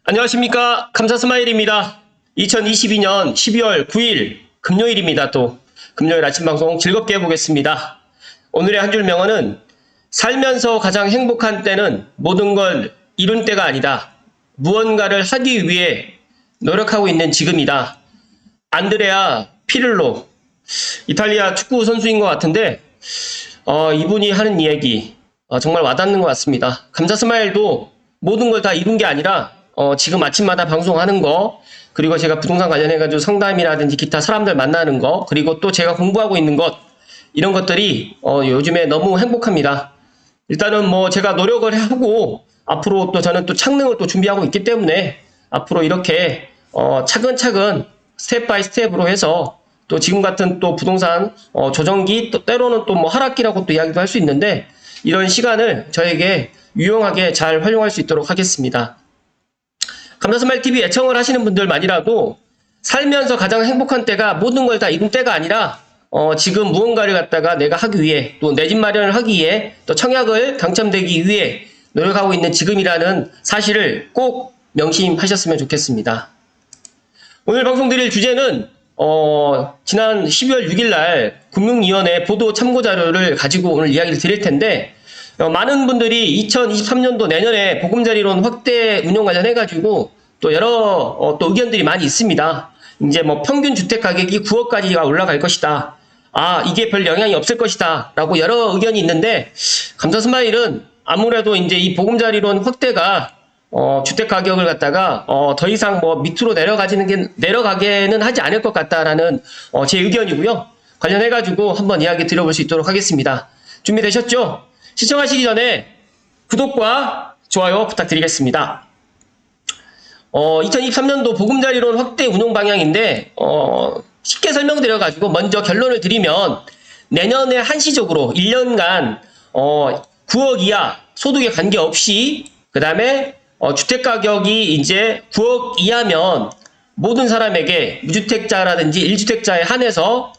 안녕하십니까. 감사스마일입니다. 2022년 12월 9일 금요일입니다. 또 금요일 아침 방송 즐겁게 해보겠습니다. 오늘의 한 줄 명언은 살면서 가장 행복한 때는 모든 걸 이룬 때가 아니다. 무언가를 하기 위해 노력하고 있는 지금이다. 안드레아 피를로, 이탈리아 축구 선수인 것 같은데 이분이 하는 이야기 정말 와닿는 것 같습니다. 감사스마일도 모든 걸 다 이룬 게 아니라 지금 아침마다 방송하는 거, 그리고 제가 부동산 관련해가지고 상담이라든지 기타 사람들 만나는 거, 그리고 또 제가 공부하고 있는 것, 이런 것들이 요즘에 너무 행복합니다. 일단은 제가 노력을 하고 앞으로 또 저는 또 창능을 또 준비하고 있기 때문에 앞으로 이렇게 차근차근 스텝 바이 스텝으로 해서 또 지금 같은 또 부동산 조정기, 또 때로는 또 하락기라고 또 이야기도 할 수 있는데, 이런 시간을 저에게 유용하게 잘 활용할 수 있도록 하겠습니다. 감사스마일TV 애청을 하시는 분들만이라도 살면서 가장 행복한 때가 모든 걸 다 이룬 때가 아니라 지금 무언가를 갖다가 내가 하기 위해, 또 내 집 마련을 하기 위해, 또 청약을 당첨되기 위해 노력하고 있는 지금이라는 사실을 꼭 명심하셨으면 좋겠습니다. 오늘 방송 드릴 주제는 지난 12월 6일 날 금융위원회 보도 참고자료를 가지고 오늘 이야기를 드릴 텐데, 많은 분들이 2023년도 내년에 보금자리론 확대 운용 관련해가지고 또 여러 또 의견들이 많이 있습니다. 이제 평균 주택 가격이 9억까지가 올라갈 것이다. 이게 별 영향이 없을 것이다. 라고 여러 의견이 있는데, 감사스마일은 아무래도 이제 이 보금자리론 확대가 주택 가격을 갖다가 더 이상 밑으로 내려가게는 하지 않을 것 같다라는 제 의견이고요. 관련해가지고 한번 이야기 드려볼 수 있도록 하겠습니다. 준비되셨죠? 시청하시기 전에 구독과 좋아요 부탁드리겠습니다. 2023년도 보금자리론 확대 운용 방향인데 쉽게 설명드려가지고 먼저 결론을 드리면, 내년에 한시적으로 1년간 9억 이하 소득에 관계없이, 그 다음에 주택가격이 이제 9억 이하면 모든 사람에게 무주택자라든지 1주택자에 한해서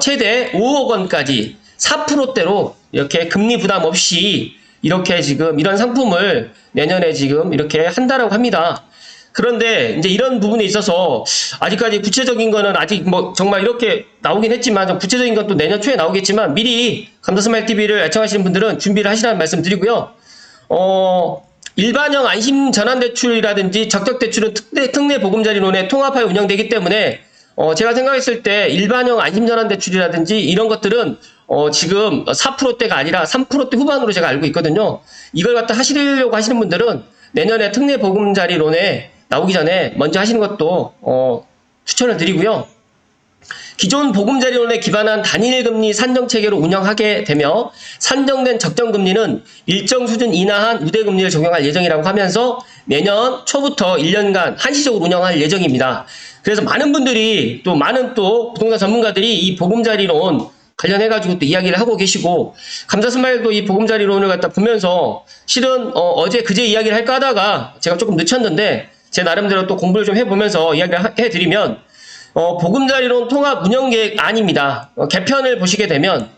최대 5억 원까지 4%대로 이렇게 금리 부담 없이 이렇게 지금 이런 상품을 내년에 지금 이렇게 한다라고 합니다. 그런데 이제 이런 부분에 있어서 아직까지 구체적인 거는 아직 정말 이렇게 나오긴 했지만, 좀 구체적인 건 또 내년 초에 나오겠지만 미리 감사스마일TV를 애청하시는 분들은 준비를 하시라는 말씀 드리고요. 일반형 안심 전환대출이라든지 적격대출은 특례 보금자리론에 통합하여 운영되기 때문에 제가 생각했을 때 일반형 안심 전환대출이라든지 이런 것들은 지금 4%대가 아니라 3%대 후반으로 제가 알고 있거든요. 이걸 갖다 하시려고 하시는 분들은 내년에 특례 보금자리론에 나오기 전에 먼저 하시는 것도 추천을 드리고요. 기존 보금자리론에 기반한 단일금리 산정체계로 운영하게 되며, 산정된 적정금리는 일정 수준 인하한 우대금리를 적용할 예정이라고 하면서 내년 초부터 1년간 한시적으로 운영할 예정입니다. 그래서 많은 분들이, 많은 부동산 전문가들이 이 보금자리론 관련해가지고 또 이야기를 하고 계시고, 감사스마일도 이 보금자리론을 갖다 보면서 실은 그제 이야기를 할까 하다가 제가 조금 늦췄는데, 제 나름대로 또 공부를 좀 해보면서 이야기를 해드리면, 보금자리론 통합 운영계획 아닙니다. 개편을 보시게 되면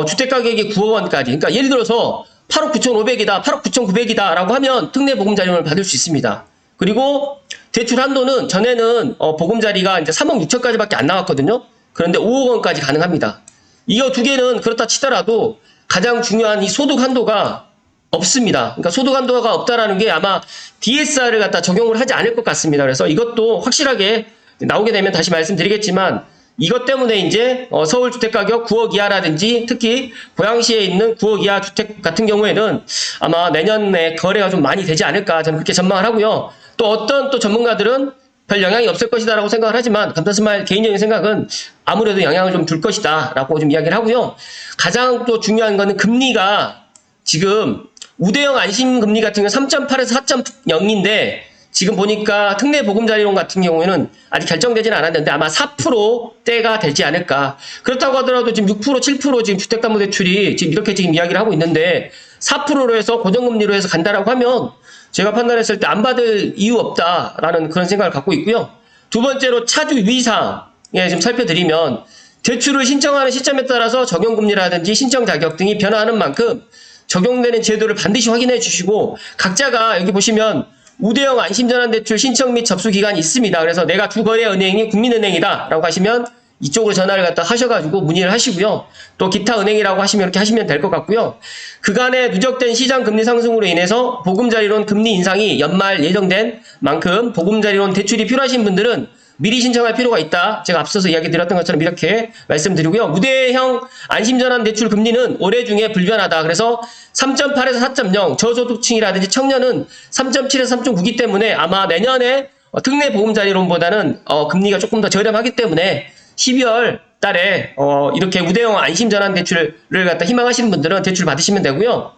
주택가격이 9억 원까지, 그러니까 예를 들어서 8억 9,500이다, 8억 9,900이다 라고 하면 특례 보금자리론을 받을 수 있습니다. 그리고 대출 한도는 전에는 보금자리가 이제 3억 6천까지밖에 안 나왔거든요. 그런데 5억 원까지 가능합니다. 이거 두 개는 그렇다 치더라도 가장 중요한 이 소득 한도가 없습니다. 그러니까 소득 한도가 없다라는 게 아마 DSR을 갖다 적용을 하지 않을 것 같습니다. 그래서 이것도 확실하게 나오게 되면 다시 말씀드리겠지만, 이것 때문에 이제 서울 주택가격 9억 이하라든지 특히 고양시에 있는 9억 이하 주택 같은 경우에는 아마 내년에 거래가 좀 많이 되지 않을까, 저는 그렇게 전망을 하고요. 또 어떤 전문가들은 별 영향이 없을 것이다 라고 생각을 하지만, 감사스마일 개인적인 생각은 아무래도 영향을 좀 줄 것이다 라고 좀 이야기를 하고요. 가장 또 중요한 거는 금리가 지금 우대형 안심금리 같은 경우는 3.8에서 4.0인데, 지금 보니까 특례 보금자리론 같은 경우에는 아직 결정되지는 않았는데 아마 4%대가 되지 않을까. 그렇다고 하더라도 지금 6%, 7% 지금 주택담보대출이 지금 이렇게 이야기를 하고 있는데, 4%로 해서 고정금리로 해서 간다라고 하면 제가 판단했을 때 안 받을 이유 없다라는 그런 생각을 갖고 있고요. 두 번째로 차주 위상에 좀 살펴드리면, 대출을 신청하는 시점에 따라서 적용금리라든지 신청 자격 등이 변화하는 만큼 적용되는 제도를 반드시 확인해 주시고, 각자가 여기 보시면 우대형 안심전환대출 신청 및 접수 기간이 있습니다. 그래서 내가 주거래 은행이 국민은행이다 라고 하시면 이쪽으로 전화를 갖다 하셔가지고 문의를 하시고요. 또 기타 은행이라고 하시면 이렇게 하시면 될 것 같고요. 그간의 누적된 시장 금리 상승으로 인해서 보금자리론 금리 인상이 연말 예정된 만큼 보금자리론 대출이 필요하신 분들은 미리 신청할 필요가 있다. 제가 앞서서 이야기 드렸던 것처럼 이렇게 말씀드리고요. 우대형 안심전환 대출 금리는 올해 중에 불변하다. 그래서 3.8에서 4.0 저소득층이라든지 청년은 3.7에서 3.9이기 때문에 아마 내년에 특례 보금자리론보다는 금리가 조금 더 저렴하기 때문에 12월 달에 이렇게 우대형 안심전환 대출을 갖다 희망하시는 분들은 대출 받으시면 되고요.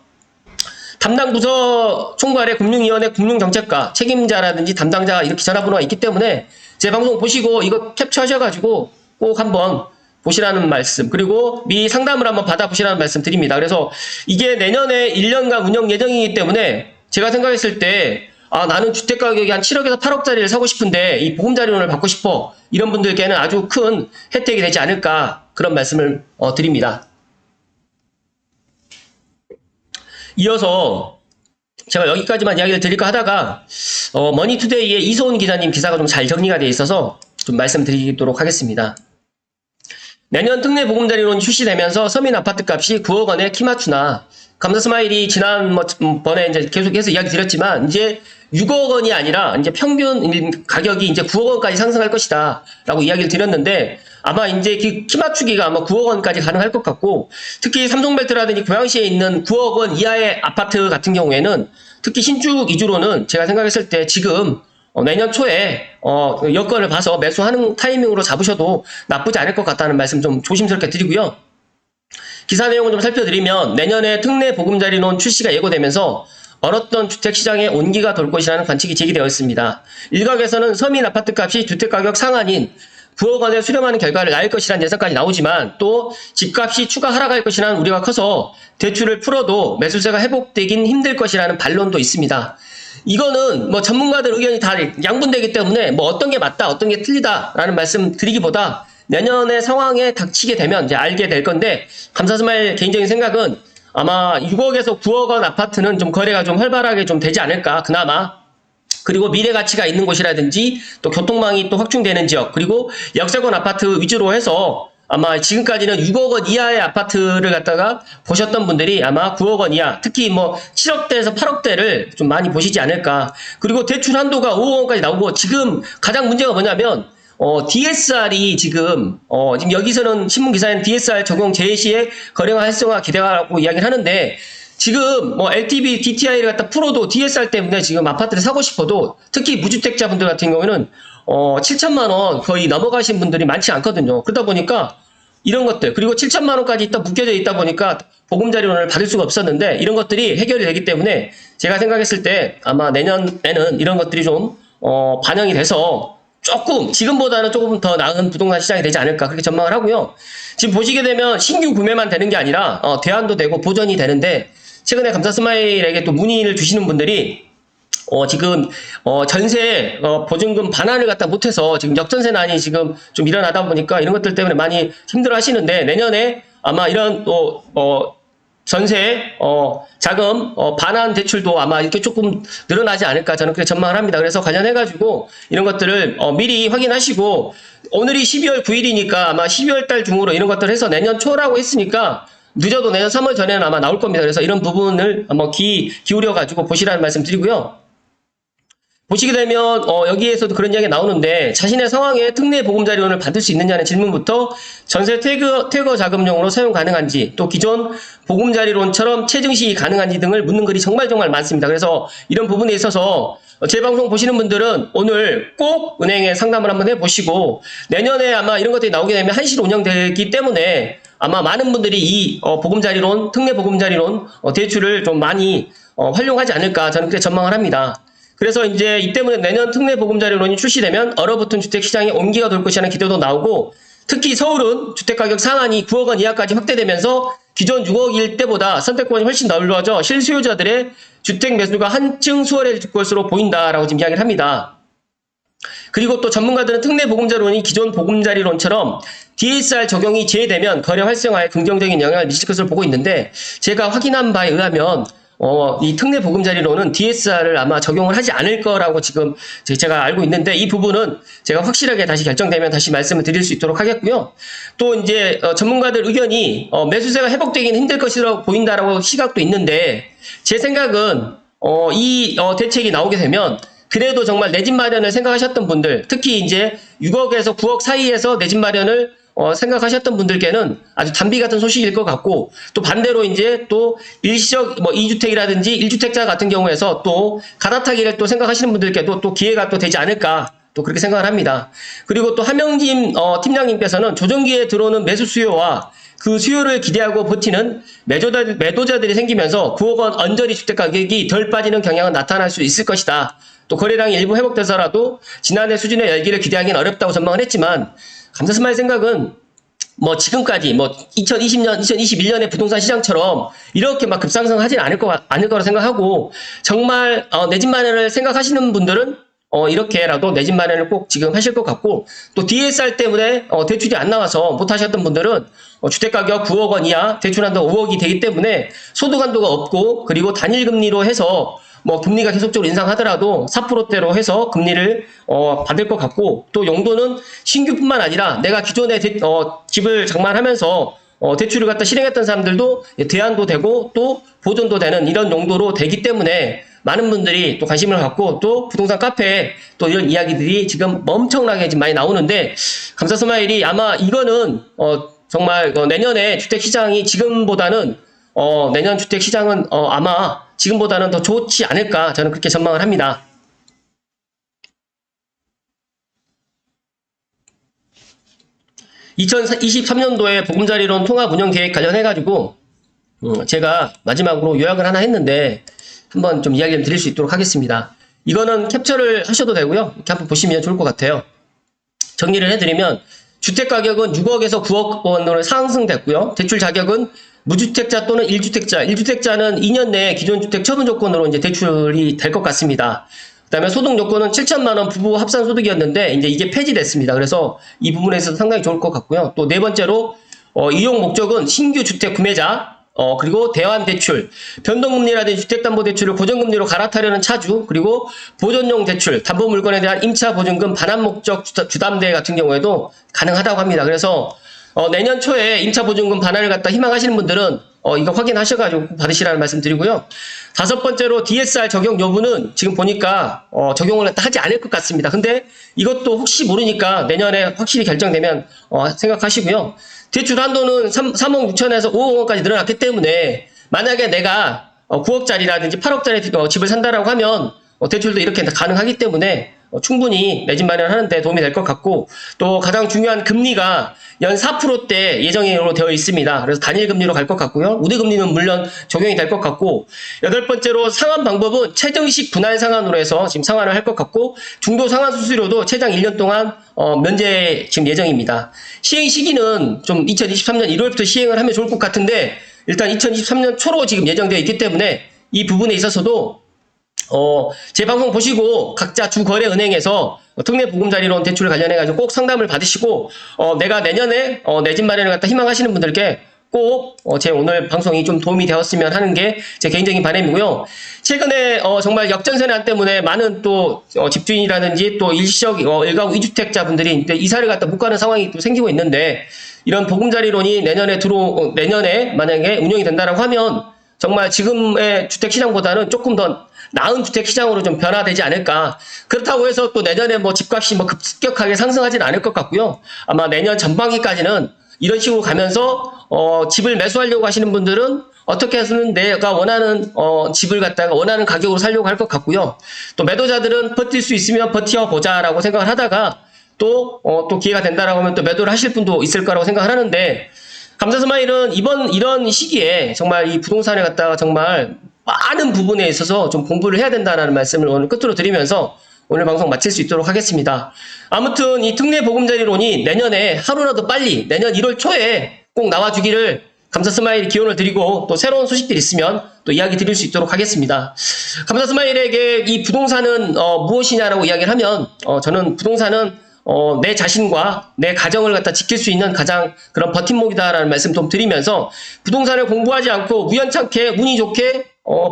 담당 부서 총괄의 금융위원회 금융정책과 책임자라든지 담당자가 이렇게 전화번호가 있기 때문에 제 방송 보시고 이거 캡처하셔가지고 꼭 한번 보시라는 말씀, 그리고 미 상담을 한번 받아보시라는 말씀 드립니다. 그래서 이게 내년에 1년간 운영 예정이기 때문에 제가 생각했을 때 나는 주택가격이 한 7억에서 8억짜리를 사고 싶은데 이 보금자리론을 받고 싶어, 이런 분들께는 아주 큰 혜택이 되지 않을까, 그런 말씀을 드립니다. 이어서 제가 여기까지만 이야기를 드릴까 하다가 머니투데이의 이소은 기자님 기사가 좀 잘 정리가 되어 있어서 좀 말씀드리도록 하겠습니다. 내년 특례 보금자리론 출시되면서 서민 아파트 값이 9억 원에 키 맞추나, 감사 스마일이 지난번에 이제 계속해서 이야기 드렸지만 이제 6억 원이 아니라 이제 평균 가격이 이제 9억 원까지 상승할 것이다 라고 이야기를 드렸는데, 아마 이제 키 맞추기가 아마 9억 원까지 가능할 것 같고, 특히 삼성벨트라든지 고양시에 있는 9억 원 이하의 아파트 같은 경우에는 특히 신축 위주로는 제가 생각했을 때 지금 내년 초에 여건을 봐서 매수하는 타이밍으로 잡으셔도 나쁘지 않을 것 같다는 말씀 좀 조심스럽게 드리고요. 기사 내용을 좀 살펴드리면 내년에 특례 보금자리론 출시가 예고되면서 얼었던 주택시장에 온기가 돌 것이라는 관측이 제기되어 있습니다. 일각에서는 서민 아파트값이 주택가격 상한인 9억 원에 수렴하는 결과를 낳을 것이라는 예상까지 나오지만, 또 집값이 추가 하락할 것이라는 우려가 커서 대출을 풀어도 매수세가 회복되긴 힘들 것이라는 반론도 있습니다. 이거는 뭐 전문가들 의견이 다 양분되기 때문에 뭐 어떤 게 맞다, 어떤 게 틀리다라는 말씀 드리기보다 내년의 상황에 닥치게 되면 이제 알게 될 건데, 감사스마일 개인적인 생각은 아마 6억에서 9억 원 아파트는 좀 거래가 좀 활발하게 좀 되지 않을까, 그나마. 그리고 미래 가치가 있는 곳이라든지 또 교통망이 또 확충되는 지역, 그리고 역세권 아파트 위주로 해서 아마 지금까지는 6억 원 이하의 아파트를 갖다가 보셨던 분들이 아마 9억 원 이하, 특히 뭐 7억대에서 8억대를 좀 많이 보시지 않을까. 그리고 대출 한도가 5억 원까지 나오고, 지금 가장 문제가 뭐냐면 DSR이 지금 여기서는 신문 기사에는 DSR 적용 제시에 거래가 활성화 기대하라고 이야기를 하는데, 지금 뭐 LTV, DTI를 갖다 풀어도 DSR 때문에 지금 아파트를 사고 싶어도 특히 무주택자분들 같은 경우에는 7천만 원 거의 넘어가신 분들이 많지 않거든요. 그러다 보니까 이런 것들, 그리고 7천만 원까지 또 묶여져 있다 보니까 보금자리론을 받을 수가 없었는데, 이런 것들이 해결이 되기 때문에 제가 생각했을 때 아마 내년에는 이런 것들이 좀 반영이 돼서 조금 지금보다는 조금 더 나은 부동산 시장이 되지 않을까, 그렇게 전망을 하고요. 지금 보시게 되면 신규 구매만 되는 게 아니라 대안도 되고 보전이 되는데, 최근에 감사스마일에게 또 문의를 주시는 분들이 지금 전세 보증금 반환을 갖다 못해서 지금 역전세난이 지금 좀 일어나다 보니까 이런 것들 때문에 많이 힘들어 하시는데, 내년에 아마 이런 또 전세 자금 반환 대출도 아마 이렇게 조금 늘어나지 않을까, 저는 그렇게 전망을 합니다. 그래서 관련해가지고 이런 것들을 미리 확인하시고, 오늘이 12월 9일이니까 아마 12월 달 중으로 이런 것들을 해서 내년 초라고 했으니까 늦어도 내년 3월 전에는 아마 나올 겁니다. 그래서 이런 부분을 한번 기울여가지고 보시라는 말씀 드리고요. 보시게 되면 여기에서도 그런 이야기가 나오는데, 자신의 상황에 특례 보금자리론을 받을 수 있느냐는 질문부터 전세 퇴거 자금용으로 사용 가능한지, 또 기존 보금자리론처럼 체증시 가능한지 등을 묻는 글이 정말 많습니다. 그래서 이런 부분에 있어서 제 방송 보시는 분들은 오늘 꼭 은행에 상담을 한번 해보시고, 내년에 아마 이런 것들이 나오게 되면 한시로 운영되기 때문에 아마 많은 분들이 이 보금자리론, 특례 보금자리론 대출을 좀 많이 활용하지 않을까, 저는 그렇게 전망을 합니다. 그래서 이제 이 때문에 내년 특례 보금자리론이 출시되면 얼어붙은 주택시장에 온기가 돌 것이라는 기대도 나오고, 특히 서울은 주택가격 상한이 9억 원 이하까지 확대되면서 기존 6억일 때보다 선택권이 훨씬 넓어져 실수요자들의 주택 매수가 한층 수월해질 것으로 보인다라고 지금 이야기를 합니다. 그리고 또 전문가들은 특례 보금자리론이 기존 보금자리론처럼 DSR 적용이 제외되면 거래 활성화에 긍정적인 영향을 미칠 것으로 보고 있는데, 제가 확인한 바에 의하면 이 특례 보금자리로는 DSR을 아마 적용을 하지 않을 거라고 지금 제가 알고 있는데, 이 부분은 제가 확실하게 다시 결정되면 다시 말씀을 드릴 수 있도록 하겠고요. 또 이제 전문가들 의견이 매수세가 회복되기는 힘들 것이라고 보인다라고 시각도 있는데, 제 생각은 이 대책이 나오게 되면 그래도 정말 내 집 마련을 생각하셨던 분들, 특히 이제 6억에서 9억 사이에서 내 집 마련을 생각하셨던 분들께는 아주 단비 같은 소식일 것 같고, 또 반대로 이제 또 일시적 2주택이라든지 1주택자 같은 경우에서 또 갈아타기를 또 생각하시는 분들께도 또 기회가 또 되지 않을까, 또 그렇게 생각을 합니다. 그리고 또 한명진 팀장님께서는 조정기에 들어오는 매수 수요와 그 수요를 기대하고 버티는 매도자들이 생기면서 9억 원 언저리 주택 가격이 덜 빠지는 경향은 나타날 수 있을 것이다. 또 거래량이 일부 회복돼서라도 지난해 수준의 열기를 기대하기는 어렵다고 전망을 했지만, 감사스마일 생각은 지금까지 2020년, 2021년의 부동산 시장처럼 이렇게 막 급상승하지는 않을 거라고 생각하고, 정말 내 집 마련을 생각하시는 분들은 이렇게라도 내 집 마련을 꼭 지금 하실 것 같고, 또 DSR 때문에 대출이 안 나와서 못 하셨던 분들은 주택가격 9억 원 이하 대출한도 5억이 되기 때문에 소득 한도가 없고, 그리고 단일금리로 해서 금리가 계속적으로 인상하더라도 4%대로 해서 금리를 받을 것 같고, 또 용도는 신규뿐만 아니라 내가 기존에 집을 장만하면서 대출을 갖다 실행했던 사람들도 대안도 되고 또 보존도 되는 이런 용도로 되기 때문에 많은 분들이 또 관심을 갖고, 또 부동산 카페에 또 이런 이야기들이 지금 엄청나게 지금 많이 나오는데, 감사스마일이 아마 이거는 정말 내년에 주택시장이 지금보다는 내년 주택시장은 아마 지금보다는 더 좋지 않을까, 저는 그렇게 전망을 합니다. (2023년도에) 보금자리론 통합운영계획 관련해가지고 제가 마지막으로 요약을 하나 했는데 한번 좀 이야기를 드릴 수 있도록 하겠습니다. 이거는 캡처를 하셔도 되고요, 이렇게 한번 보시면 좋을 것 같아요. 정리를 해드리면, 주택가격은 6억에서 9억 원으로 상승됐고요. 대출 자격은 무주택자 또는 1주택자, 1주택자는 2년 내에 기존 주택 처분 조건으로 이제 대출이 될 것 같습니다. 그 다음에 소득 요건은 7천만 원 부부 합산 소득이었는데 이제 이게 폐지됐습니다. 그래서 이 부분에 있어서 상당히 좋을 것 같고요. 또 네 번째로 이용 목적은 신규 주택 구매자, 그리고 대환 대출, 변동금리라든지 주택담보대출을 고정금리로 갈아타려는 차주, 그리고 보존용 대출, 담보물건에 대한 임차 보증금 반환 목적 주담대 같은 경우에도 가능하다고 합니다. 그래서 내년 초에 임차 보증금 반환을 갖다 희망하시는 분들은 이거 확인하셔가지고 받으시라는 말씀 드리고요. 다섯 번째로 DSR 적용 여부는 지금 보니까 적용을 하지 않을 것 같습니다. 근데 이것도 혹시 모르니까 내년에 확실히 결정되면 생각하시고요. 대출 한도는 3억 6천에서 5억 원까지 늘어났기 때문에 만약에 내가 9억짜리라든지 8억짜리 집을 산다라고 하면 대출도 이렇게 가능하기 때문에 충분히 내 집 마련하는데 도움이 될 것 같고, 또 가장 중요한 금리가 연 4%대 예정으로 되어 있습니다. 그래서 단일금리로 갈 것 같고요. 우대금리는 물론 적용이 될 것 같고, 여덟 번째로 상환 방법은 최정식 분할 상환으로 해서 지금 상환을 할 것 같고, 중도 상환 수수료도 최장 1년 동안 면제 지금 예정입니다. 시행 시기는 좀 2023년 1월부터 시행을 하면 좋을 것 같은데, 일단 2023년 초로 지금 예정되어 있기 때문에 이 부분에 있어서도 제 방송 보시고 각자 주거래은행에서 특례 보금자리론 대출 관련해가지고 꼭 상담을 받으시고, 내가 내년에 내 집 마련을 갖다 희망하시는 분들께 꼭 제 오늘 방송이 좀 도움이 되었으면 하는 게 제 개인적인 바람이고요. 최근에 정말 역전세난 때문에 많은 또 집주인이라든지 또 일시적 1가구 2주택자 분들이 이사를 갖다 못 가는 상황이 또 생기고 있는데, 이런 보금자리론이 내년에 만약에 운영이 된다라고 하면 정말 지금의 주택시장보다는 조금 더 나은 주택시장으로 좀 변화되지 않을까. 그렇다고 해서 또 내년에 집값이 급격하게 상승하지는 않을 것 같고요. 아마 내년 전반기까지는 이런 식으로 가면서 집을 매수하려고 하시는 분들은 어떻게 해서는 내가 원하는 집을 갖다가 원하는 가격으로 살려고 할 것 같고요. 또 매도자들은 버틸 수 있으면 버텨보자라고 생각을 하다가 또 기회가 된다라고 하면 또 매도를 하실 분도 있을 거라고 생각을 하는데, 감사스마일은 이런 시기에 정말 이 부동산을 갖다가 정말 많은 부분에 있어서 좀 공부를 해야 된다는 말씀을 오늘 끝으로 드리면서 오늘 방송 마칠 수 있도록 하겠습니다. 아무튼 이 특례 보금자리론이 내년에 하루라도 빨리 내년 1월 초에 꼭 나와주기를 감사스마일이 기원을 드리고, 또 새로운 소식들이 있으면 또 이야기 드릴 수 있도록 하겠습니다. 감사스마일에게 이 부동산은 무엇이냐라고 이야기를 하면 저는 부동산은 내 자신과 내 가정을 갖다 지킬 수 있는 가장 그런 버팀목이다라는 말씀 좀 드리면서, 부동산을 공부하지 않고 우연찮게 운이 좋게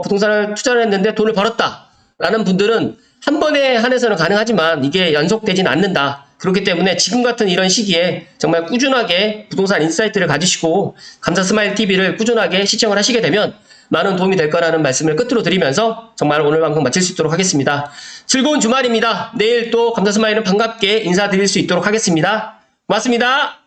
부동산을 투자를 했는데 돈을 벌었다라는 분들은 한 번에 한해서는 가능하지만 이게 연속되진 않는다. 그렇기 때문에 지금 같은 이런 시기에 정말 꾸준하게 부동산 인사이트를 가지시고 감사 스마일 TV를 꾸준하게 시청을 하시게 되면 많은 도움이 될 거라는 말씀을 끝으로 드리면서 정말 오늘 방송 마칠 수 있도록 하겠습니다. 즐거운 주말입니다. 내일 또 감사 스마일은 반갑게 인사드릴 수 있도록 하겠습니다. 고맙습니다.